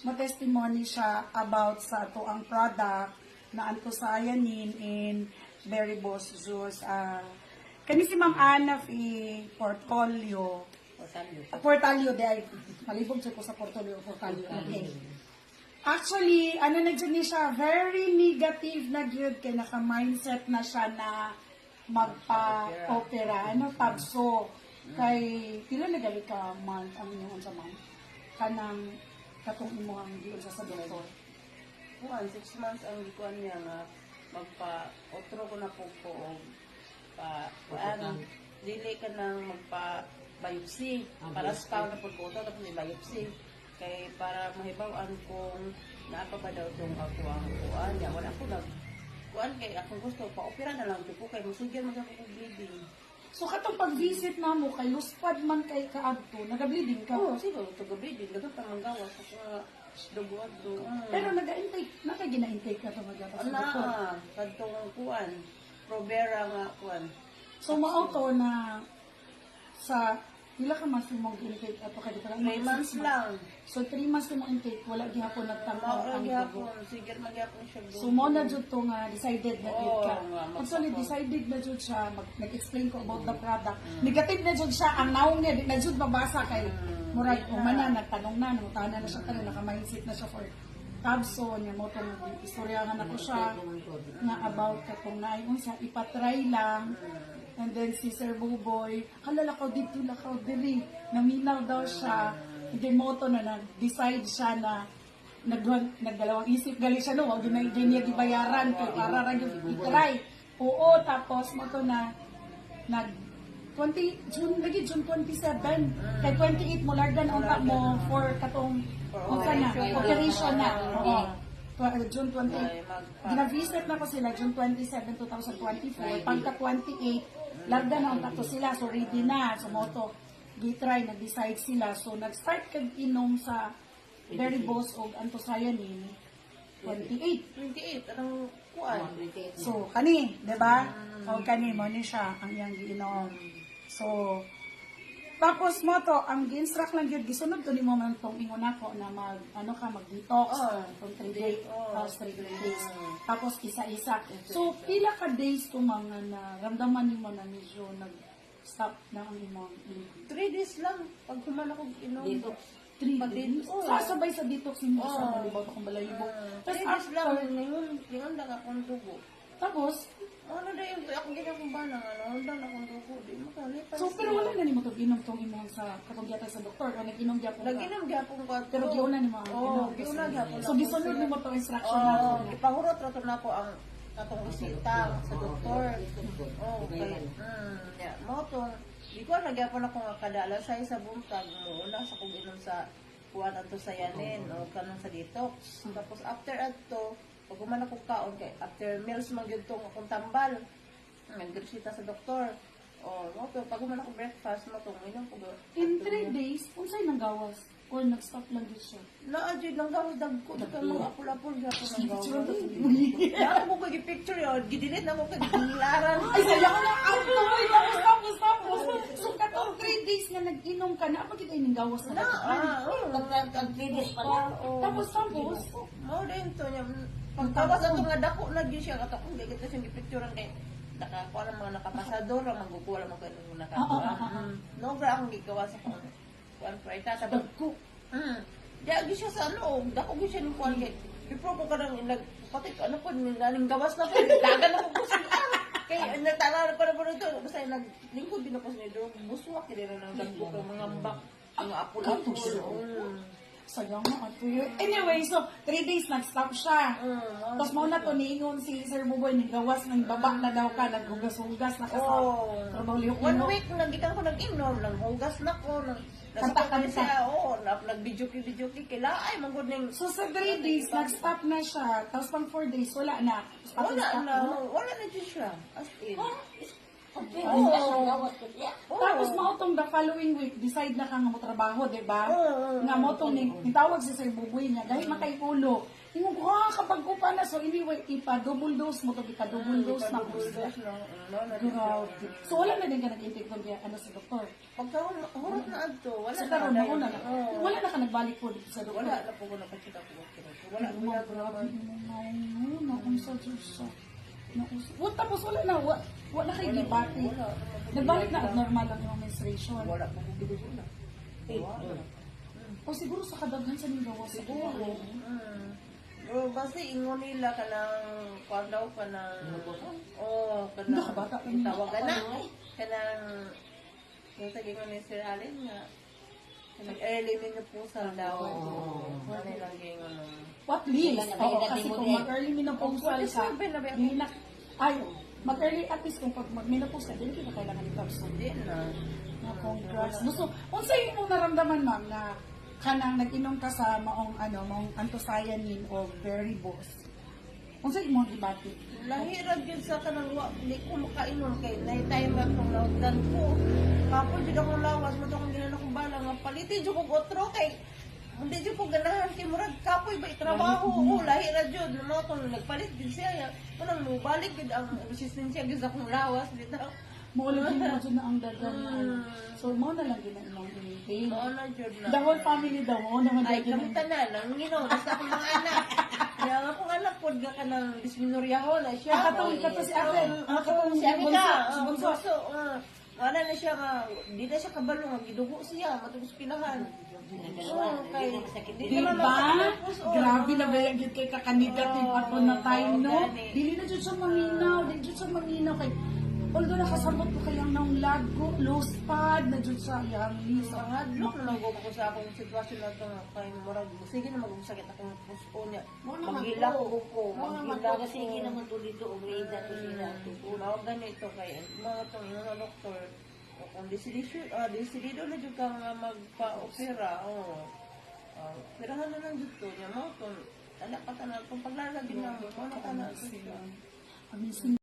Matestimony siya about sa ato ang product na anthocyanin in berry boss juice. Kani si Ma'am Ana portfolio. Portalio dahil malibog siya ko sa portfolio. Okay. Actually, na dyan siya, very negative na gyud kay naka-mindset na siya na magpa-opera. Pagso. Kay, pila na gali ka month, ang inyong sa month? Kanang katong imo ang giyon sa doktor. 6 months ang gikuan niya nga magpa-otro ko na po dili ka nang magpa-biopsy para sa na po ko tapos may biopsy kay para mahibaw-an kung naapa ba daw itong ako ang kuan niya wala ko nag kuan kay akong gusto pa-opera na lang po kay musugyan magako kong bleeding. So katong pag-visit na mo kay luspad man kay kaadto, naga-bleeding ka? Oo, siguro taga-bleeding, dapat ang gawas sa dugo adto. Pero naga-intake, gina-intake ka talaga sa doktor. Kadtong kuan, Provera nga kuan. So mao na sa pila ka mas mong intake ato kay dito 3 months lang. So 3 months mo intake wala gihapon nagtanaw ang dugo. Sige magyapon siya. So mo na jud to nga decided na gid ka. Oo, Actually decided na jud siya nag-explain ko about the product. Negative na jud siya ang naong niya di na jud mabasa kay murag umana nagtanong na nangutana na siya kanina naka-mindset na siya for tabso niya mo tong istoryahan ako siya nga about katong naayon sa ipatry lang. And then si Sir Buboy, halala ko dito lakaw diri, naminaw daw siya. Hindi mo to na nag-decide siya na nagdalawang isip gali siya no, wag na niya gibayaran kay para ra gyud i-try. Oo, tapos mo to na nag June 27 kay 28 mo largan unta mo for katong operation na. Oo. June 28. Gina-visit na ko sila June 27, 2024. Pagka 28 larga na ang tato sila, so ready na. So, moto, gitry, nag-decide sila. So, nag-start kag inom sa Berry Boss o anthocyanin 28. 28, anong kuan? So, kani, diba? O kani, mo ni siya, ang iyang giinom. So, tapos mo to, ang gi-instruct lang yun, gisunod to ni mo man tong ingon ako na mag-detox. From 3 days, 3 days. Tapos isa-isa. So, pila ka days to mga ramdaman ni mo na medyo nag-stop na ang imong 3 days lang, pag humana ko inom. 3 days? Sasabay sa detox mo sa malibot akong balayibo. 3 days lang, ngayon lang akong dugo. Tapos, Ano na yung ako ganyan kung ba na handa na akong dugo. Di mo kalipas. so, pero wala na ni mo inom tong imong sa katugyatan sa doktor o nag-inom gyapon ka? Nag-inom gyapon ko. Pero giuna ni mo ang inom. giuna gyapon. So, gisunod ni mo tong instruction na Oo, ipahurot rato na ako ang atong resita sa doktor. Okay. Mo tong di ko nagyapon ako nga kada alas 6 sa buntag muna sa kong inom sa kuwan ato sa yanin o kanang sa detox. Tapos after ato pag kumana ko kaon kay after meals man gyud tong akong tambal. Nagresita sa doktor. Mo to pag kumana ko breakfast mo tong inom ko. In 3 days, unsay nang gawas? Or nag-stop lang din siya? Naadjud lang gawas dagko ka mga apul-apul gyapon ang gawas. Picture Ako mo kay picture yun, gidelete na mo kay gilaran. Ay, saya ko na ang tuloy. Tapos. So, katong 3 days na nag-inom ka na, apa kita ining gawas na? Tag-3 pa. Tapos. Mo din to niya. Pagtawas ato nga dako na gyud siya kato kung gigit siyang gipicturean kay nakakuha ng mga nakapasador ang magkukuha mo kay nakakuha. No gra akong gigawa sa kon. Kuan prita sa Dagko. Di siya sa ano, dako gyud siya ni kuan kay. Before ko kadang pati ano po ning gawas na po dagan ako ko siya. Kay natala ko na po ito basta naglingkod din ako sa nido. Buswak kay na nang dagko mga mbak mga apul-apul. Sayang mo ato yun. Anyway, so 3 days nag-stop siya. Tapos mo na to niingon si Sir Buboy, gawas ng baba na daw ka, naghugas-hugas na ka sa trabaho liyok. 1 week nagikan ko nag-inom, nanghugas na ko, nagsasakan siya, nag-video kila, ay manggod ning. So sa 3 days, nag-stop na siya. Tapos pang 4 days, wala na. Wala na dyan siya. As in. Tapos mautong the following week, decide na ka nga mo trabaho, diba? Nga mo itong nitawag si Sir Buboy niya, dahil makaiulo. Ingon ko, kapag ko pa na, so anyway, ipa-double dose mo to, ipa-double dose na ko siya. Grabe. So wala na din ka nag-intake doon kaya ano sa doktor. Pagka hurot na adto, wala So na. karon dahil- mo na. Oo. Wala na ka nagbalik po dito sa doktor. Wala na po ko nakakita ko. Wala Ay, po na grabe mo, naunsa siya. Tapos wala na, wala kayo gibati. Wala. Nagbalik na normal lang yung menstruation. Wala po ko ginugulat. O siguro sa kadaghan sa ninggawa siguro. O basta ingon nila ka ng kwan daw ka ng ka Hindi ka bata pa niya. tawagan na ka ng yung taging ni Sir Allen nga early menopausal daw. Ano lang yung ano. What least? Oo, kasi kung mag-early menopausal What is ka, sabi na ba? hindi na, ay, mag-early at least kung pag mag-menopause ka, hindi ka kailangan ni Tapson. Hindi na. Congrats. Gusto, kung sa imong naramdaman, ma'am, na kanang nag-inom ka sa maong anthocyanin o berry boss, kung sa imong ibati. Lahirag yun sa kanang hindi ko makainom kay na-time lang kong naudan ko. Kapag dito akong lawas, mo akong ginano kong bala nga palitin dito ko otro kay hindi dito ko ganahan kay murag kapoy ba itrabaho ko lahirag yun. Ano itong nagpalit din siya. Kunang balik yun ang resistensya yun sa akong lawas dito. Maulagin mo dyan na ang dagan na ano. So, mo na lang din ang imong i-maintain. Oo na dyan na. The whole family daw, mo naman Ay, din kami tanan, ang ginaw, basta akong mga anak. Kaya nga akong anak po, nga ka ng disminoryaho na siya. Katawid ka to si Ate. Katawid si Ate Bunso, ka. si Bunso. Bunso. Wala na siya nga, di na siya kabalo, nga gidugo siya, matugos pilahan. Kay, di Diba? naman makatapos, Grabe na ba yung kay kakanigative Oo, ako na time, no? gani. Dili na dyan siya maminaw, dili dyan siya maminaw. Kay, although nakasabot ko kayang naong lago, low spad, na dyan siya yung lisa. Ang hadlok na nag ko sa akong sitwasyon na ito, kay murag, sige na mag-usakit akong puso niya. Maghila ko, maghila ko. Sige naman to dito, umida to sila. Tulaw ganito kay mga itong mga doktor, kung decidido na dyan ka nga magpa-opera, operahan na lang dito niya mo, anak ka na, kung paglalagin na mo, ano ka na, Amazing.